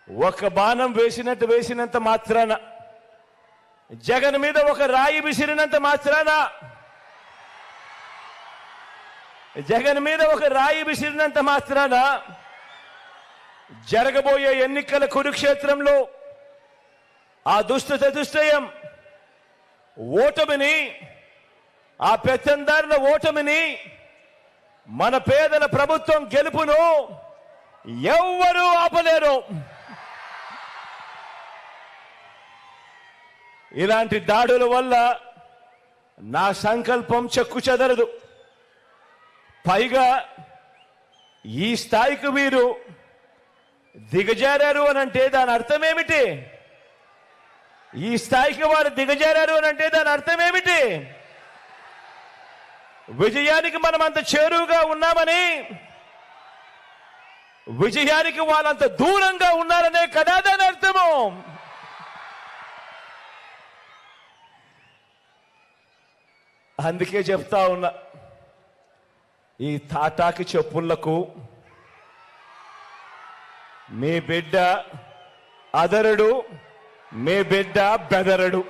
ఒక బాణం వేసినంత మాత్రాన, జగన్ మీద ఒక రాయి విసిరినంత మాత్రాన, జగన్ మీద ఒక రాయి విసిరినంత మాత్రాన జరగబోయే ఎన్నికల కురుక్షేత్రంలో ఆ దుష్టయం ఓటమిని, ఆ పెత్తందారుల ఓటమిని, మన పేదల ప్రభుత్వం గెలుపును ఎవ్వరూ ఆపలేరు. ఇలాంటి దాడుల వల్ల నా సంకల్పం చెక్కు చెదరదు. పైగా ఈ స్థాయికి వీరు దిగజారారు అనంటే దాని అర్థం ఏమిటి? ఈ స్థాయికి వారు దిగజారారు అనంటే దాని అర్థం ఏమిటి? విజయానికి మనం అంత చేరువుగా ఉన్నామని, విజయానికి వాళ్ళంత దూరంగా ఉన్నారనే కదా దాని అర్థము. అందుకే చెప్తా ఉన్నా, ఈ తాటాకి చెప్పుళ్లకు మీ బిడ్డ అదరడు, మీ బిడ్డ బెదరడు.